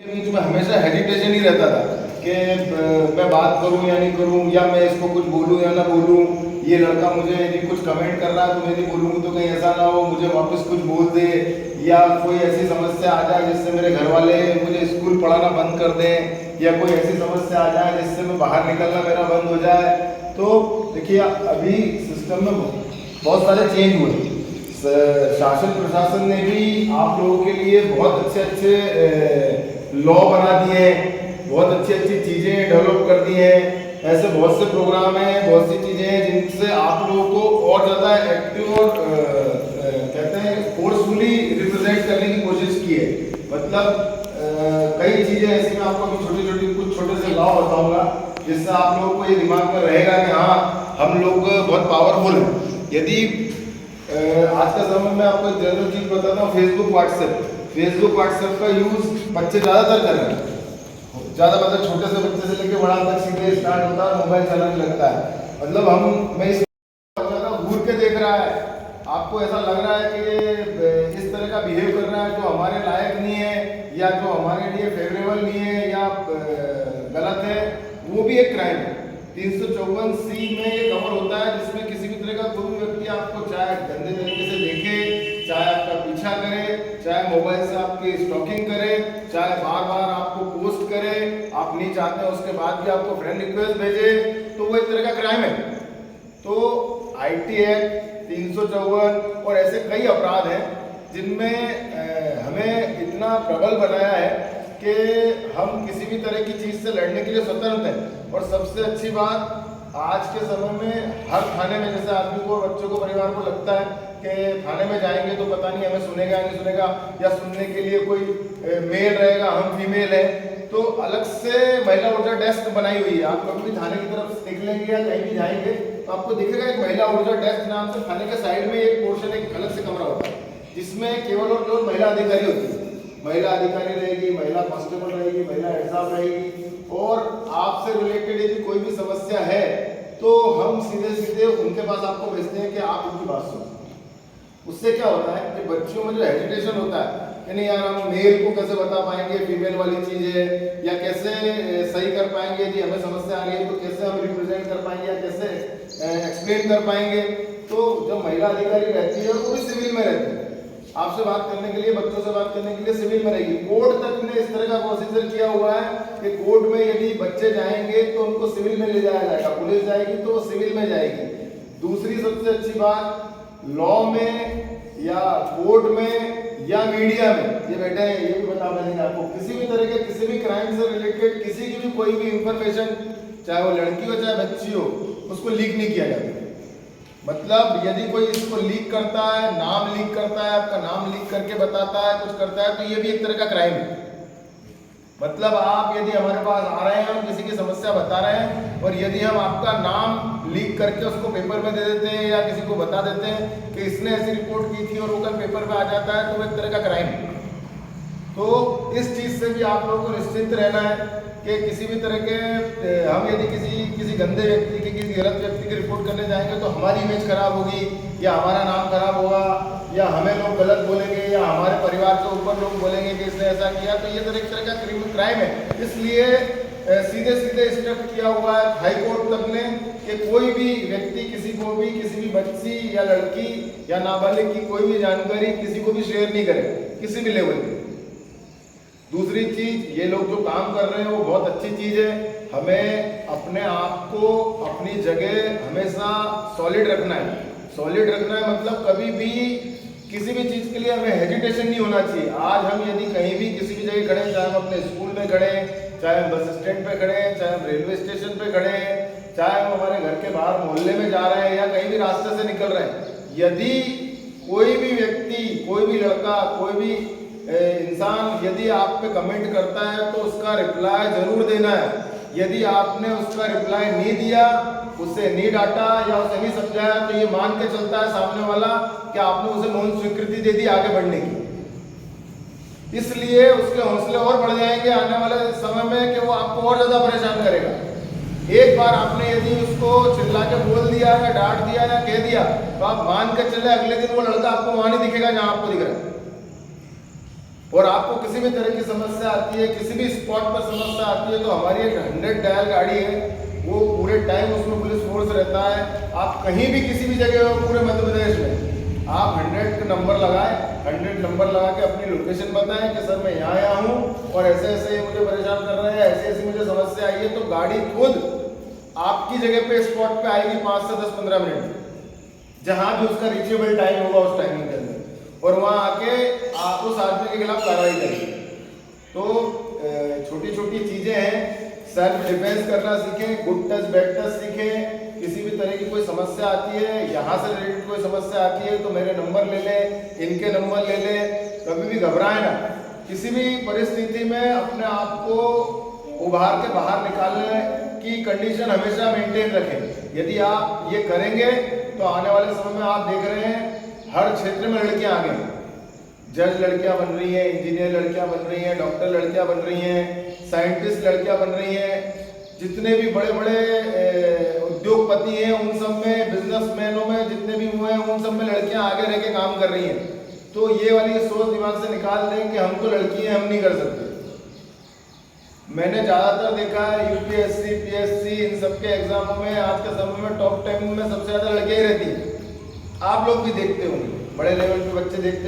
बीच में हमेशा हेजिटेशन ही रहता था कि मैं बात करूं या नहीं करूं, या मैं इसको कुछ बोलूं या ना बोलूं। ये लड़का मुझे यदि कुछ कमेंट कर रहा है तो मैं नहीं बोलूंगा तो कहीं ऐसा ना हो मुझे वापस कुछ बोल दे, या कोई ऐसी समस्या आ जाए जिससे मेरे घर वाले मुझे स्कूल पढ़ाना बंद कर दें, या कोई ऐसी समस्या आ जाए जिससे मैं बाहर निकलना मेरा बंद हो जाए। तो देखिए अभी सिस्टम में बहुत सारे चेंज हुए। शासन प्रशासन ने भी आप लोगों के लिए बहुत अच्छे अच्छे लॉ बना दिए हैं, बहुत अच्छी अच्छी चीज़ें डेवलप कर दी हैं। ऐसे बहुत से प्रोग्राम हैं, बहुत सी चीज़ें हैं जिनसे आप लोगों को और ज़्यादा एक्टिव और कहते हैं फोर्सफुली रिप्रेजेंट करने की कोशिश की है। मतलब कई चीज़ें ऐसी मैं आपको अभी छोटी छोटी कुछ छोटे से लॉ बताऊंगा जिससे आप लोगों को ये दिमाग में रहेगा कि हाँ हम लोग बहुत पावरफुल हैं। यदि आज का समय में आपको एक जनरल चीज़ बताता हूँ, फेसबुक व्हाट्सएप का यूज़ बच्चे ज़्यादातर कर रहे हैं। ज़्यादा मतलब छोटे से बच्चे से लेकर बड़ा तक सीधे स्टार्ट होता है, मोबाइल चलाने लगता है। मतलब मैं इस घूर के देख रहा है, आपको ऐसा लग रहा है कि ये इस तरह का बिहेव कर रहा है जो हमारे लायक नहीं है या जो हमारे लिए फेवरेबल नहीं है या गलत है, वो भी एक क्राइम है। 354C में ये कवर होता है जिसमें किसी भी तरह का कोई व्यक्ति आपको चाहे गंदे तरीके से देखे, चाहे आपका पीछा करे, चाहे मोबाइल से आपकी स्टॉकिंग करे, चाहे बार बार आपको पोस्ट करे, आप नहीं चाहते हैं उसके बाद भी आपको फ्रेंड रिक्वेस्ट भेजे, तो वो एक तरह का क्राइम है। तो IT एक्ट 354 और ऐसे कई अपराध हैं जिनमें हमें इतना प्रबल बनाया है कि हम किसी भी तरह की चीज़ से लड़ने के लिए स्वतंत्र हैं। और सबसे अच्छी बात आज के समय में हर थाने में जैसे आदमी को, बच्चों को, परिवार को लगता है कि थाने में जाएंगे तो पता नहीं हमें सुनेगा या नहीं सुनेगा, या सुनने के लिए कोई मेल रहेगा, हम फीमेल हैं, तो अलग से महिला ऊर्जा डेस्क बनाई हुई है। आप कभी भी थाने की तरफ निकलेंगे या कहीं भी जाएंगे तो आपको दिखेगा एक महिला ऊर्जा डेस्क नाम से थाने के साइड में एक पोर्शन, एक अलग से कमरा होता है जिसमें केवल और केवल महिला अधिकारी होती है। महिला अधिकारी रहेगी, महिला कांस्टेबल रहेगी, महिला हेड साहब रहेगी, और आपसे रिलेटेड यदि कोई भी समस्या है तो हम सीधे सीधे उनके पास आपको भेजते हैं कि आप उनकी बात सुनो। उससे क्या होता है कि बच्चों में जो हेजिटेशन होता है कि नहीं यार हम मेल को कैसे बता पाएंगे फीमेल वाली चीज़ है, या कैसे सही कर पाएंगे यदि हमें समस्या आ रही है तो कैसे हम रिप्रेजेंट कर पाएंगे या कैसे एक्सप्लेन कर पाएंगे। तो जब महिला अधिकारी रहती है वो भी सिविल में रहती है, आपसे बात करने के लिए, बच्चों से बात करने के लिए सिविल में रहेगी। कोर्ट तक ने इस तरह का प्रोसीजर किया हुआ है कि कोर्ट में यदि बच्चे जाएंगे तो उनको सिविल में ले जाया जाएगा, पुलिस जाएगी तो वो सिविल में जाएगी। दूसरी सबसे अच्छी बात, लॉ में या कोर्ट में या मीडिया में, ये बेटे ये भी बता देंगे आपको, किसी भी तरह के किसी भी क्राइम से रिलेटेड किसी की भी कोई भी इंफॉर्मेशन, चाहे वो लड़की हो चाहे बच्ची हो, उसको लीक नहीं किया जाता। मतलब यदि कोई इसको लीक करता है, नाम लीक करता है, आपका नाम लीक करके बताता है, कुछ करता है, तो ये भी एक तरह का क्राइम है। मतलब आप यदि हमारे पास आ रहे हैं, हम किसी की समस्या बता रहे हैं और यदि हम आपका नाम लीक करके उसको पेपर में दे देते हैं या किसी को बता देते हैं कि इसने ऐसी रिपोर्ट की थी और वो कल पेपर पे आ जाता है, तो वो एक तरह का क्राइम है। तो इस चीज़ से भी आप लोगों को निश्चिंत रहना है कि किसी भी तरह के हम यदि किसी गंदे व्यक्ति की, किसी गलत व्यक्ति की रिपोर्ट करने जाएंगे तो हमारी इमेज खराब होगी, या हमारा नाम खराब होगा, या हमें लोग गलत बोलेंगे, या हमारे परिवार के ऊपर लोग बोलेंगे कि इसने ऐसा किया। तो ये एक तरह का क्राइम है। इसलिए सीधे सीधे स्टेप किया हुआ है हाई कोर्ट तक ने कि कोई भी व्यक्ति किसी को भी, किसी भी बच्ची या लड़की या नाबालिग की कोई भी जानकारी किसी को भी शेयर नहीं करे किसी भी लेवल पे। दूसरी चीज, ये लोग जो काम कर रहे हैं वो बहुत अच्छी चीज है। हमें अपने आप को अपनी जगह हमेशा सॉलिड रखना है। सॉलिड रखना है मतलब कभी भी किसी भी चीज के लिए हमें हेजिटेशन नहीं होना चाहिए। आज हम यदि कहीं भी किसी भी जगह खड़े हैं, चाहे हम अपने स्कूल में खड़े हैं, चाहे हम बस स्टैंड पे खड़े हैं, चाहे हम रेलवे स्टेशन पे खड़े हैं, चाहे हम हमारे घर के बाहर मोहल्ले में जा रहे हैं या कहीं भी रास्ते से निकल रहे हैं, यदि कोई भी व्यक्ति, कोई भी लड़का, कोई भी इंसान यदि आप पे कमेंट करता है तो उसका रिप्लाई जरूर देना है। यदि आपने उसका रिप्लाई नहीं दिया, उसे नहीं डांटा या उसे नहीं समझाया, तो ये मान के चलता है सामने वाला कि आपने उसे मौन स्वीकृति दे दी आगे बढ़ने की। इसलिए उसके हौसले और बढ़ जाएंगे आने वाले समय में कि वो आपको और ज्यादा परेशान करेगा। एक बार आपने यदि उसको चिल्ला के बोल दिया या डांट दिया या कह दिया तो आप मान के चले अगले दिन वो लड़का आपको वहां नहीं दिखेगा जहां आपको दिख रहा है। और आपको किसी भी तरह की समस्या आती है, किसी भी स्पॉट पर समस्या आती है, तो हमारी एक 100 डायल गाड़ी है, वो पूरे टाइम उसमें पुलिस फोर्स रहता है। आप कहीं भी किसी भी जगह हो पूरे मध्य प्रदेश में, आप 100 का नंबर लगाएं, 100 नंबर लगा के अपनी लोकेशन बताएं कि सर मैं यहाँ आया हूँ और ऐसे ऐसे मुझे परेशान कर रहे हैं, ऐसी ऐसी मुझे समस्या आई है, तो गाड़ी खुद आपकी जगह पे स्पॉट पे आएगी 5 से 10-15 मिनट, जहाँ भी उसका रीचेबल टाइम होगा उस टाइमिंग के अंदर, और वहाँ आके आप उस आदमी के खिलाफ कार्रवाई करेंगे। तो छोटी छोटी चीज़ें हैं, सेल्फ डिफेंस करना सीखें, गुड टच बैड टच सीखें। किसी भी तरह की कोई समस्या आती है, यहाँ से रिलेटेड कोई समस्या आती है, तो मेरे नंबर ले लें, इनके नंबर ले लें, कभी भी घबराएं ना। किसी भी परिस्थिति में अपने आप को उभार के बाहर निकालने की कंडीशन हमेशा मेंटेन रखें। यदि आप ये करेंगे तो आने वाले समय में आप देख रहे हैं हर क्षेत्र में लड़कियां आगे हैं। जज लड़कियां बन रही हैं, इंजीनियर लड़कियां बन रही हैं, डॉक्टर लड़कियां बन रही हैं, साइंटिस्ट लड़कियां बन रही हैं। जितने भी बड़े बड़े उद्योगपति हैं उन सब में, बिजनेसमैनों में जितने भी हुए हैं उन सब में लड़कियां आगे रह के काम कर रही हैं। तो ये वाली सोच दिमाग से निकाल दें कि हम तो लड़की हैं, हम नहीं कर सकते। मैंने ज़्यादातर देखा है यूपीएससी, पीएससी, इन सब के एग्जामों में आज के समय में टॉप 10 में सबसे ज़्यादा लड़कियां ही रहती हैं। आप लोग भी देखते होंगे, बड़े लेवल पे बच्चे देखते हो।